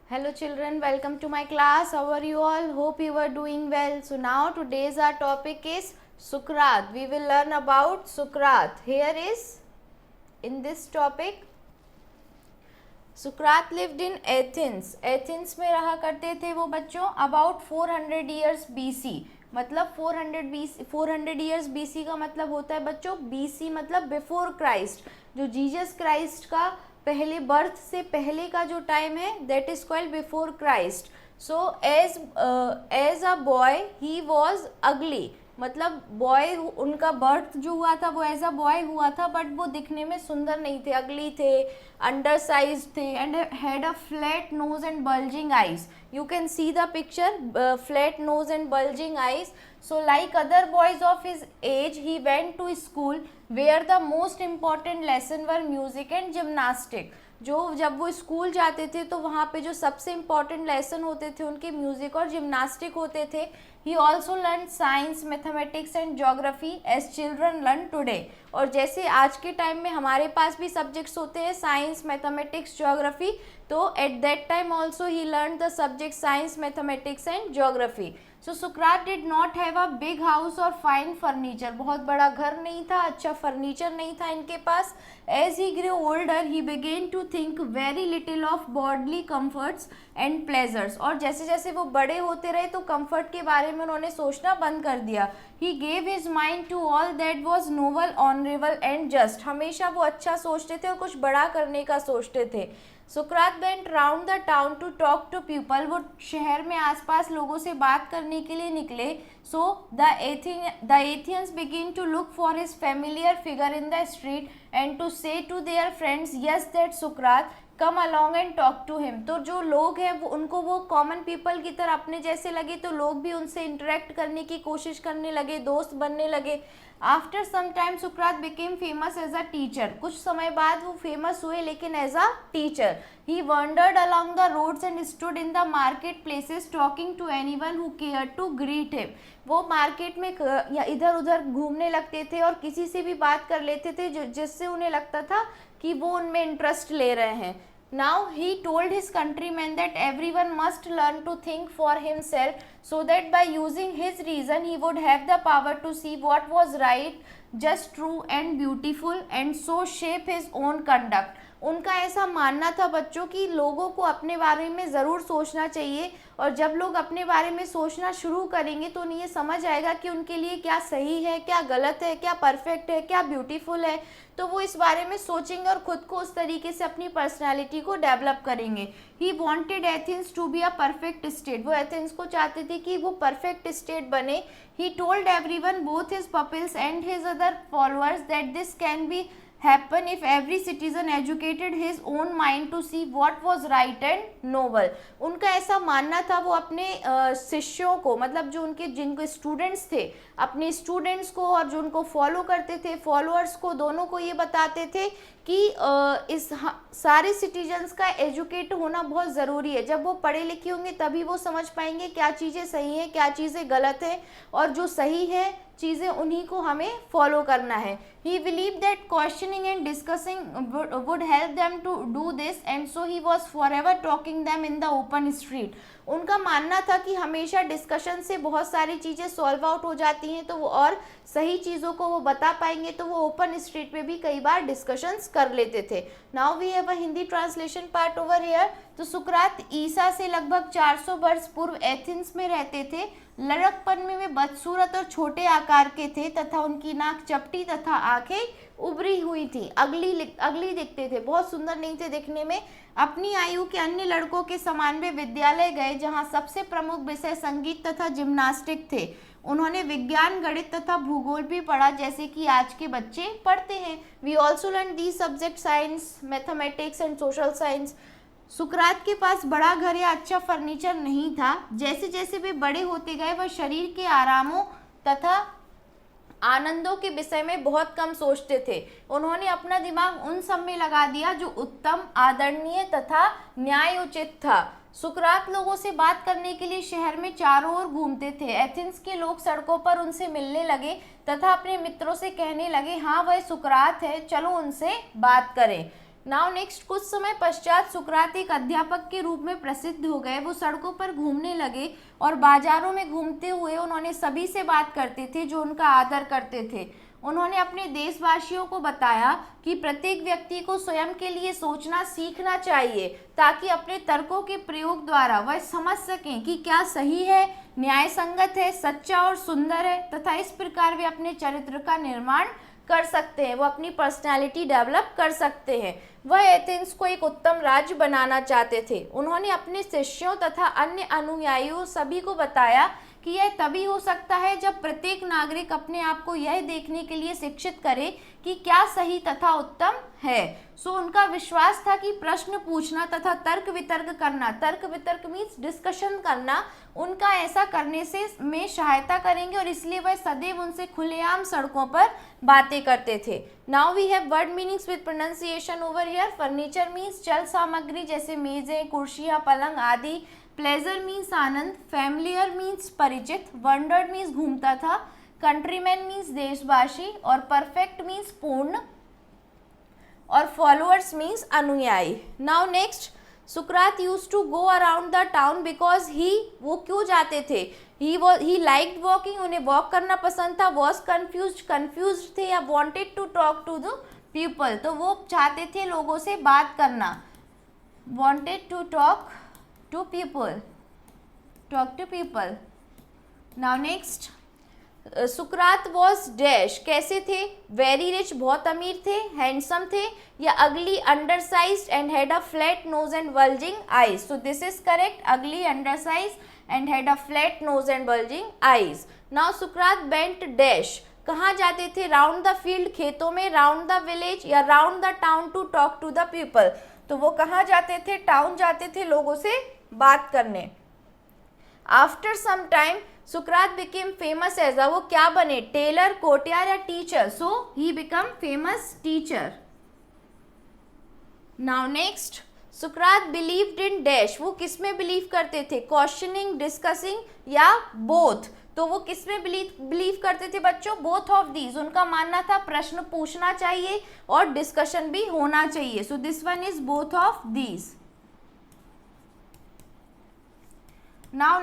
Hello children, welcome to my class. How are you all? Hope you are doing well. So now today's our topic is Sukrat. We will learn about Sukrat. Here is in this topic Sukrat lived in Athens. Athens में रहा करते थे वो बच्चों about 400 years BC. मतलब 400 years BC का मतलब होता है बच्चों बीसी मतलब बिफोर क्राइस्ट. जो जीसस क्राइस्ट का पहले बर्थ से पहले का जो टाइम है that is called before Christ. So as a boy he was ugly. मतलब बॉय उनका बर्थ जो हुआ था वो एज अ बॉय हुआ था बट वो दिखने में सुंदर नहीं थे, अगली थे, अंडर साइज थे and had a flat nose and bulging eyes. You can see the picture, flat nose and bulging eyes. So like other boys of his age, he went to school where the most important lesson were music and gymnastic. जो जब वो school जाते थे तो वहाँ पे जो सबसे इम्पॉर्टेंट लेसन होते थे उनके म्यूज़िक और जिम्नास्टिक होते थे. He also learn science, mathematics and geography as children learn today. और जैसे आज के टाइम में हमारे पास भी सब्जेक्ट्स होते हैं साइंस, मैथमेटिक्स, ज्योग्राफी, तो at that time also he learn the subject science, mathematics and geography. So सुकरात did not have a big house और फाइन फर्नीचर. बहुत बड़ा घर नहीं था, अच्छा फर्नीचर नहीं था इनके पास. As he grow older he began to think very little of bodily comforts and pleasures. और जैसे जैसे वो बड़े होते रहे तो कम्फर्ट के बारे में उन्होंने सोचना बंद कर दिया. He gave his mind to all that was noble, honourable and just. हमेशा वो अच्छा सोचते थे और कुछ बड़ा करने का सोचते थे. सुकरात went round the town to talk to people. वो शहर में आसपास लोगों से बात करने के लिए निकले. So the Athenians begin to look for his familiar figure in the street and to say to their friends yes that सुकरात come along and talk to him. तो जो लोग हैं वो उनको वो कॉमन पीपल की तरह अपने जैसे लगे तो लोग भी उनसे इंटरेक्ट करने की कोशिश करने लगे, दोस्त बनने लगे. आफ्टर सम टाइम सुकरात became famous as a teacher. कुछ समय बाद वो फेमस हुए लेकिन as a teacher. He wandered along the roads and stood in the market places talking to anyone who care to greet him. वो market में या इधर उधर घूमने लगते थे और किसी से भी बात कर लेते थे जिससे उन्हें लगता था कि वो उनमें इंटरेस्ट ले रहे हैं. Now he told his countrymen that everyone must learn to think for himself so that by using his reason he would have the power to see what was right, just, true and beautiful and so shape his own conduct. उनका ऐसा मानना था बच्चों कि लोगों को अपने बारे में ज़रूर सोचना चाहिए और जब लोग अपने बारे में सोचना शुरू करेंगे तो उन्हें ये समझ आएगा कि उनके लिए क्या सही है, क्या गलत है, क्या परफेक्ट है, क्या ब्यूटीफुल है. तो वो इस बारे में सोचेंगे और ख़ुद को उस तरीके से अपनी पर्सनालिटी को डेवलप करेंगे. He wanted Athens to be a perfect state. वो एथेंस को चाहते थे कि वो परफेक्ट स्टेट बने. He told everyone both his pupils and his other followers that this can be happen if every citizen educated his own mind to see what was right and noble. उनका ऐसा मानना था वो अपने शिष्यों को मतलब जो उनके जिनको स्टूडेंट्स थे अपने स्टूडेंट्स को और जो उनको फॉलो करते थे फॉलोअर्स को दोनों को ये बताते थे कि इस सारे सिटीजन्स का एजुकेट होना बहुत ज़रूरी है. जब वो पढ़े लिखे होंगे तभी वो समझ पाएंगे क्या चीज़ें सही हैं क्या चीज़ें गलत हैं और जो सही है चीज़ें उन्हीं को हमें फॉलो करना है. He believe that questioning and discussing would help them to do this and so he was for ever talking them in the open street. उनका मानना था कि हमेशा डिस्कशन से बहुत सारी चीज़ें सॉल्व आउट हो जाती हैं तो वो और सही चीज़ों को वो बता पाएंगे तो वो ओपन स्ट्रीट पे भी कई बार डिस्कशंस कर लेते थे. Now we have a Hindi translation part over here. तो सुकरात ईसा से लगभग 400 वर्ष पूर्व एथेंस में रहते थे. लड़कपन में वे बदसूरत और छोटे आकार के थे तथा उनकी नाक चपटी तथा आंखें उभरी हुई थी. अगली दिखते थे, बहुत सुंदर नहीं थे दिखने में. अपनी आयु के अन्य लड़कों के समान वे विद्यालय गए जहां सबसे प्रमुख विषय संगीत तथा जिम्नास्टिक थे. उन्होंने विज्ञान, गणित तथा भूगोल भी पढ़ा जैसे कि आज के बच्चे पढ़ते हैं. We also learn these subject science, mathematics and social science. सुकरात के पास बड़ा घर या अच्छा फर्नीचर नहीं था. जैसे जैसे वे बड़े होते गए वह शरीर के आरामों तथा आनंदों के विषय में बहुत कम सोचते थे. उन्होंने अपना दिमाग उन सब में लगा दिया जो उत्तम, आदरणीय तथा न्यायोचित था. सुकरात लोगों से बात करने के लिए शहर में चारों ओर घूमते थे. एथेंस के लोग सड़कों पर उनसे मिलने लगे तथा अपने मित्रों से कहने लगे हाँ वह सुकरात है, चलो उनसे बात करें. नाउ नेक्स्ट, कुछ समय पश्चात सुकरात एक अध्यापक के रूप में प्रसिद्ध हो गए। वो सड़कों पर घूमने लगे और बाजारों में घूमते हुए उन्होंने सभी से बात करते थे जो उनका आदर करते थे। उन्होंने अपने देशवासियों को बताया कि प्रत्येक व्यक्ति को स्वयं के लिए सोचना सीखना चाहिए ताकि अपने तर्कों के प्रयोग द्वारा वह समझ सकें कि क्या सही है, न्याय संगत है, सच्चा और सुंदर है, तथा इस प्रकार वे अपने चरित्र का निर्माण कर सकते हैं, वो अपनी पर्सनैलिटी डेवलप कर सकते हैं। वह एथेंस को एक उत्तम राज्य बनाना चाहते थे। उन्होंने अपने शिष्यों तथा अन्य अनुयायियों सभी को बताया कि यह तभी हो सकता है जब प्रत्येक नागरिक अपने आप को यह देखने के लिए शिक्षित करे कि क्या सही तथा उत्तम है। सो उनका विश्वास था कि प्रश्न पूछना तथा तर्क वितर्क करना, तर्क वितर्क मीन्स डिस्कशन करना, उनका ऐसा करने से में सहायता करेंगे और इसलिए वह सदैव उनसे खुलेआम सड़कों पर बातें करते थे। Now we have word meanings with pronunciation over here. Furniture means चल सामग्री जैसे मेजें, कुर्सियां, पलंग आदि। प्लेजर मीन्स आनंद। फैमिलियर मीन्स परिचित। वंडर्ड मीन्स घूमता था। कंट्रीमैन मीन्स देशवासी। और परफेक्ट मीन्स पूर्ण। और फॉलोअर्स मीन्स अनुयायी। नाउ नेक्स्ट, सुकरात used to go around the town because वो क्यों जाते थे? ही लाइक्ड वॉकिंग, उन्हें वॉक करना पसंद था। वॉज कंफ्यूज थे या wanted to talk to the people, तो वो चाहते थे लोगों से बात करना। Wanted to talk to people, now next, सुकरात वॉज डैश, कैसे थे? वेरी रिच, बहुत अमीर थे। हैंडसम थे या ugly, undersized and had a flat nose and bulging eyes. So this is correct, ugly, undersized and had a flat nose and bulging eyes. Now सुकरात went dash, कहाँ जाते थे? राउंड द फील्ड, खेतों में। Round the village या round the town to talk to the people, तो वो कहाँ जाते थे? टाउन जाते थे लोगों से बात करने। आफ्टर सम टाइम सुकरात बिकेम फेमस एज अ, वो क्या बने? टेलर, कोटियार या teacher. So he become famous teacher. Now next, Sukrat believed in dash, वो किस में बिलीव करते थे? क्वेश्चनिंग, डिस्कसिंग या बोथ। तो वो किस में बिलीव करते थे बच्चों? Both of these. उनका मानना था प्रश्न पूछना चाहिए और डिस्कशन भी होना चाहिए। So this one is both of these. Now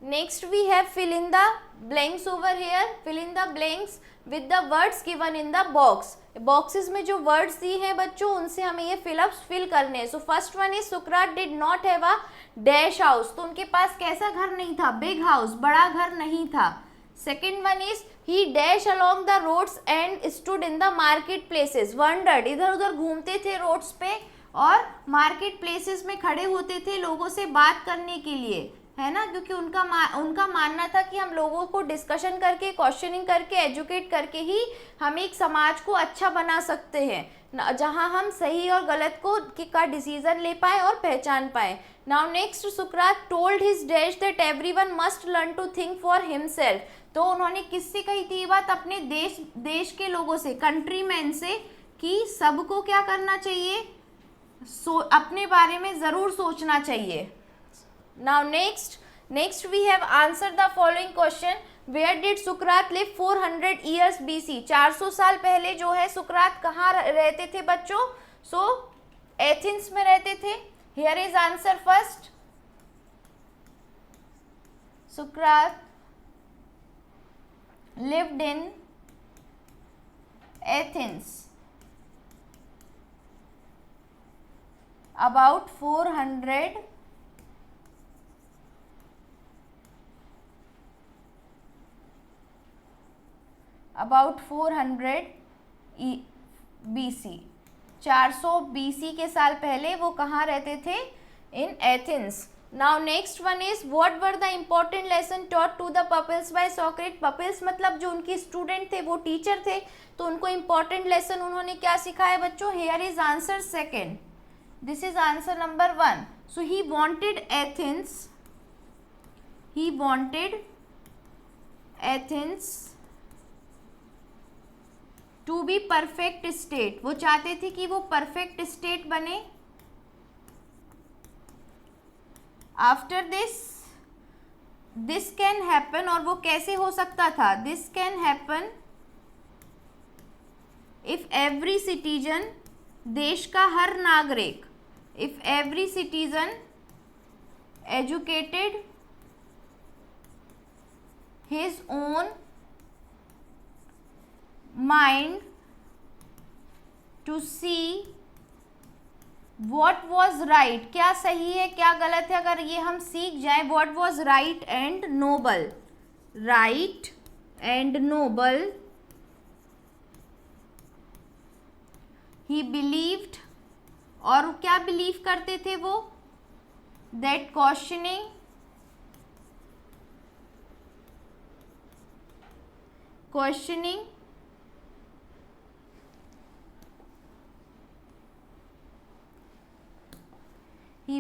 next we have fill in the blanks over here. Fill in the blanks with the words given in the box. Boxes में जो वर्ड्स दिए हैं बच्चों उनसे हमें ये फिल करने हैं। So first one is Sukrat did not have a dash house, तो उनके पास कैसा घर नहीं था? बिग हाउस, बड़ा घर नहीं था। Second one is he dash along the roads and stood in the market places. Wandered, इधर उधर घूमते थे रोड्स पे और मार्केट प्लेसेस में खड़े होते थे लोगों से बात करने के लिए, है ना, क्योंकि उनका मानना था कि हम लोगों को डिस्कशन करके, क्वेश्चनिंग करके, एजुकेट करके ही हम एक समाज को अच्छा बना सकते हैं, जहां हम सही और गलत का डिसीजन ले पाए और पहचान पाए। नाउ नेक्स्ट, सुकरात told his dash that everyone must learn to think for himself, तो उन्होंने किससे कही थी ये बात? अपने देश के लोगों से, कंट्रीमैन से, कि सबको क्या करना चाहिए? अपने बारे में जरूर सोचना चाहिए। Now next we have answered the following question. Where did Sukrat live 400 years BC? 400 साल पहले जो है सुकरात कहाँ रहते थे बच्चों? So एथेंस में रहते थे। Here is answer first. Sukrat lived in Athens about 400 BC, 400 BC के साल पहले वो कहाँ रहते थे? In Athens. Now next one is what were the important lesson taught to the pupils by Socrates. Pupils मतलब जो उनके स्टूडेंट थे, वो टीचर थे, तो उनको इम्पोर्टेंट लेसन उन्होंने क्या सिखाया बच्चों? Here is answer second, this is answer number 1. So he wanted Athens to be perfect state, वो चाहते थे कि वो परफेक्ट स्टेट बने। आफ्टर दिस कैन हैपन, और वो कैसे हो सकता था? This can happen if every citizen, देश का हर नागरिक, if every citizen educated his own mind to see what was right, क्या सही है क्या गलत है, अगर ये हम सीख जाए, what was right and noble, right and noble, he believed, और क्या बिलीव करते थे वो, that questioning he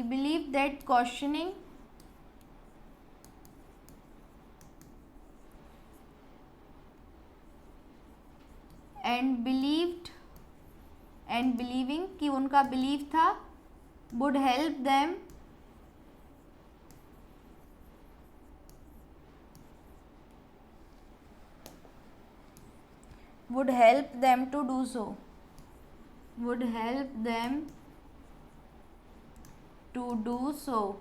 believed that questioning and believing कि उनका बिलीव था, would help them to do so, would help them to do so,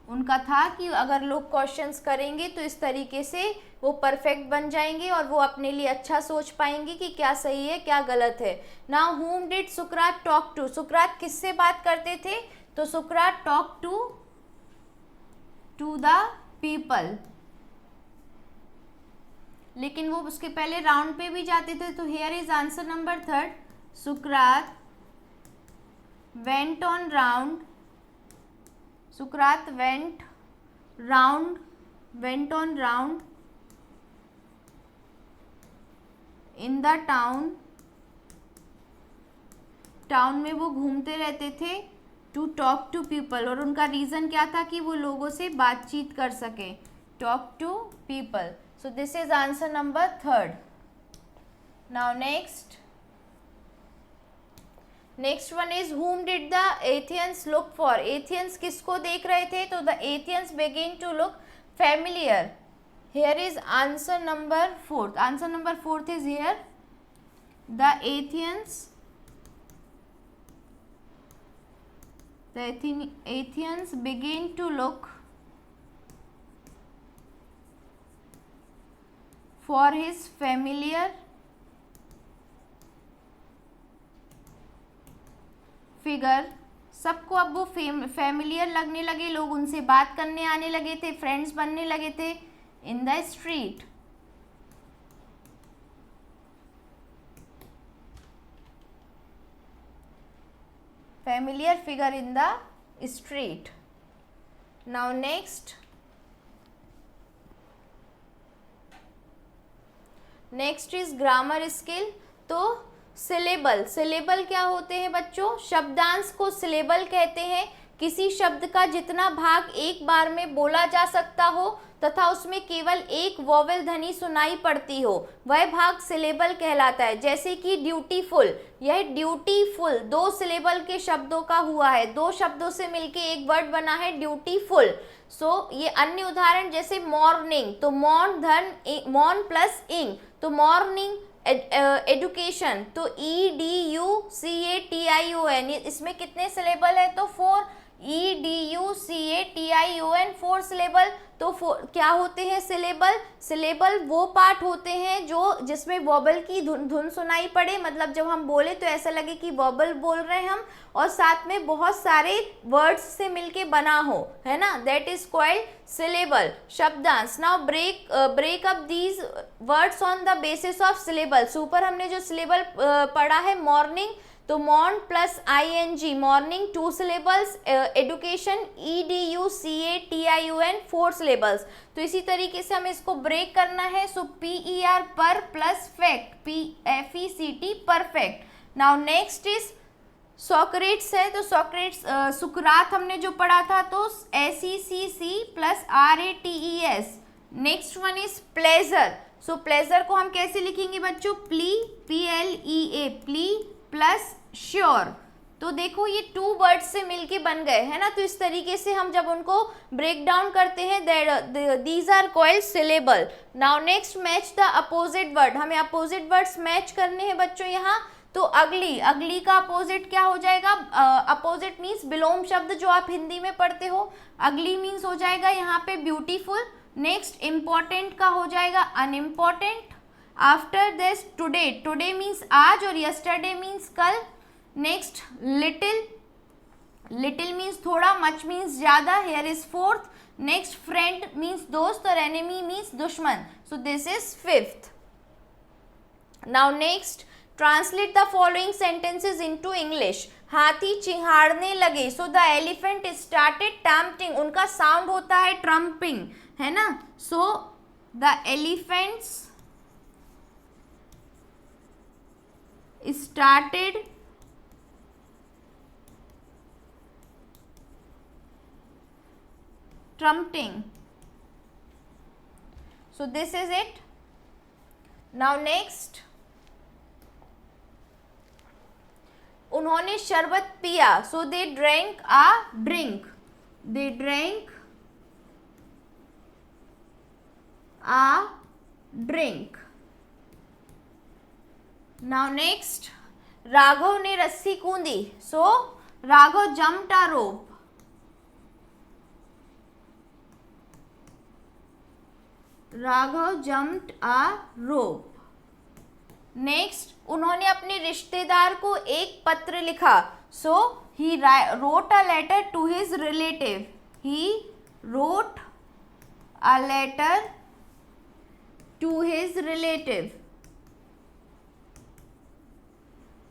उनका था कि अगर लोग क्वेश्चंस करेंगे तो इस तरीके से वो परफेक्ट बन जाएंगे और वो अपने लिए अच्छा सोच पाएंगे कि क्या सही है क्या गलत है। Now whom did Sukrat talk to, सुकरात किससे बात करते थे, तो सुकरात टॉक टू द पीपल, लेकिन वो उसके पहले राउंड पे भी जाते थे, तो here is answer number 3, Sukrat went on round, Sukrat went on round in the town में वो घूमते रहते थे, टू टॉक टू पीपल, और उनका रीज़न क्या था कि वो लोगों से बातचीत कर सके, talk to people. So this is answer number 3. Now next one is whom did the Athenians look for? Athenians किसको देख रहे थे, तो the Athenians begin to look familiar. Here is answer number 4. Answer number 4 is here. The Athenians begin to look for his familiar figure, सबको अब वो familiar लगने लगे, लोग उनसे बात करने आने लगे थे, फ्रेंड्स बनने लगे थे, इन the street, familiar figure in the street. Now next is grammar skill. तो सिलेबल क्या होते हैं बच्चों, शब्दांश को सिलेबल कहते हैं। किसी शब्द का जितना भाग एक बार में बोला जा सकता हो तथा उसमें केवल एक वोवेल ध्वनि सुनाई पड़ती हो, वह भाग सिलेबल कहलाता है। जैसे कि ड्यूटीफुल, यह ड्यूटीफुल 2 सिलेबल के शब्दों का हुआ है, 2 शब्दों से मिलके एक वर्ड बना है ड्यूटीफुल। ये अन्य उदाहरण जैसे मॉर्निंग, तो मॉर्न प्लस इंग, तो मॉर्निंग। एडुकेशन, तो EDUCATION, इसमें कितने सिलेबल है, तो 4, EDUCATION 4 सिलेबल। तो क्या होते हैं सिलेबल वो पार्ट होते हैं जिसमें वोबल की धुन सुनाई पड़े, मतलब जब हम बोले तो ऐसा लगे कि वोबल बोल रहे हैं हम, और साथ में बहुत सारे वर्ड्स से मिलके बना हो, है ना, दैट इज कॉल्ड सिलेबल, शब्दांश। Now break up these words on the basis of syllables. ऊपर हमने जो सिलेबल पढ़ा है मॉर्निंग, तो morn plus ING, morning 2 syllables, education EDUCATION 4 syllables. तो इसी तरीके से हमें इसको ब्रेक करना है। So PER per plus fact, PFECT perfect. Now next is Socrates है, तो सुकरात हमने जो पढ़ा था, तो SECC plus RATES। Next one is pleasure. So pleasure को हम कैसे लिखेंगे बच्चों, PLEA, प्ली प्लस श्योर, तो देखो ये टू वर्ड्स से मिलके बन गए है ना, तो इस तरीके से हम जब उनको ब्रेक डाउन करते हैं these are called syllable. Now next match the opposite word, हमें अपोजिट वर्ड्स मैच करने हैं बच्चों यहाँ। तो अगली, अगली का अपोजिट क्या हो जाएगा, अपोजिट मीन्स विलोम शब्द जो आप हिंदी में पढ़ते हो, अगली मीन्स हो जाएगा यहाँ पे ब्यूटीफुल। नेक्स्ट इम्पॉर्टेंट का हो जाएगा unimportant. After this today, today means आज और यस्टरडे मीन्स कल। नेक्स्ट लिटिल, लिटिल मीन्स थोड़ा, मच मीन्स ज्यादा, here is fourth. Next friend means दोस्त और एनिमी मीन्स दुश्मन, सो this is fifth. Now next translate the following sentences into English. हाथी चिंघाड़ने लगे, so the elephant started tempting, उनका sound होता है ट्रम्पिंग है ना, so the elephants started trumpeting. So this is it. Now next, उन्होंने शरबत पिया, so they drank a drink, they drank a drink. Now next, Raghav ने रस्सी कूदी, so Raghav jumped a rope. Raghav jumped a rope. Next, उन्होंने अपने रिश्तेदार को एक पत्र लिखा, so he wrote a letter to his relative. He wrote a letter to his relative.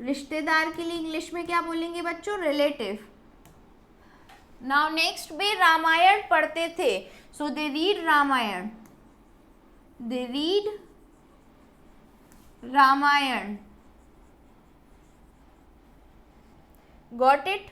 रिश्तेदार के लिए इंग्लिश में क्या बोलेंगे बच्चों, रिलेटिव। नाउ नेक्स्ट, वे रामायण पढ़ते थे, so they read Ramayana, they read Ramayana. Got it?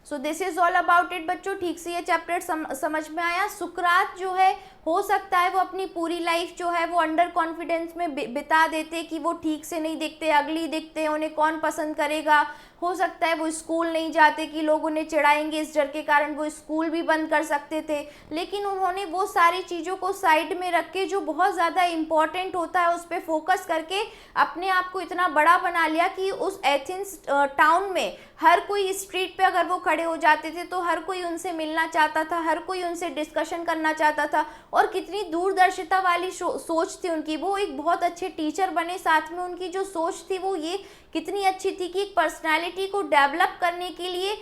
So this is all about it बच्चों। ठीक से ये चैप्टर समझ में आया। सुकरात जो है, हो सकता है वो अपनी पूरी लाइफ जो है वो अंडर कॉन्फिडेंस में बिता देते कि वो ठीक से नहीं दिखते, अगली दिखते हैं, उन्हें कौन पसंद करेगा। हो सकता है वो स्कूल नहीं जाते कि लोग उन्हें चिढ़ाएंगे, इस डर के कारण वो स्कूल भी बंद कर सकते थे। लेकिन उन्होंने वो सारी चीज़ों को साइड में रख के जो बहुत ज़्यादा इम्पॉर्टेंट होता है उस पर फोकस करके अपने आप को इतना बड़ा बना लिया कि उस एथेंस टाउन में हर कोई स्ट्रीट पे अगर वो खड़े हो जाते थे तो हर कोई उनसे मिलना चाहता था, हर कोई उनसे डिस्कशन करना चाहता था। और कितनी दूरदर्शिता वाली सोच थी उनकी। वो एक बहुत अच्छे टीचर बने, साथ में उनकी जो सोच थी वो ये कितनी अच्छी थी कि एक पर्सनैलिटी को डेवलप करने के लिए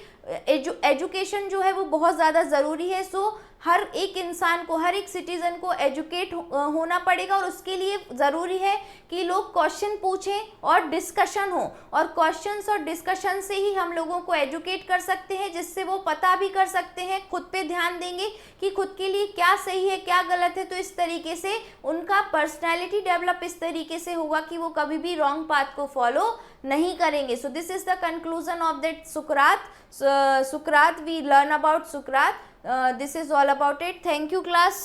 एजुकेशन जो है वो बहुत ज़्यादा ज़रूरी है। सो हर एक इंसान को, हर एक सिटीज़न को एजुकेट होना पड़ेगा और उसके लिए ज़रूरी है कि लोग क्वेश्चन पूछें और डिस्कशन हो। और क्वेश्चंस और डिस्कशन से ही हम लोगों को एजुकेट कर सकते हैं, जिससे वो पता भी कर सकते हैं, खुद पे ध्यान देंगे कि खुद के लिए क्या सही है क्या गलत है। तो इस तरीके से उनका पर्सनैलिटी डेवलप इस तरीके से होगा कि वो कभी भी रॉन्ग पाथ को फॉलो नहीं करेंगे। सो this is the conclusion of that Sukrat. We learn about Sukrat. This is all about it. Thank you class.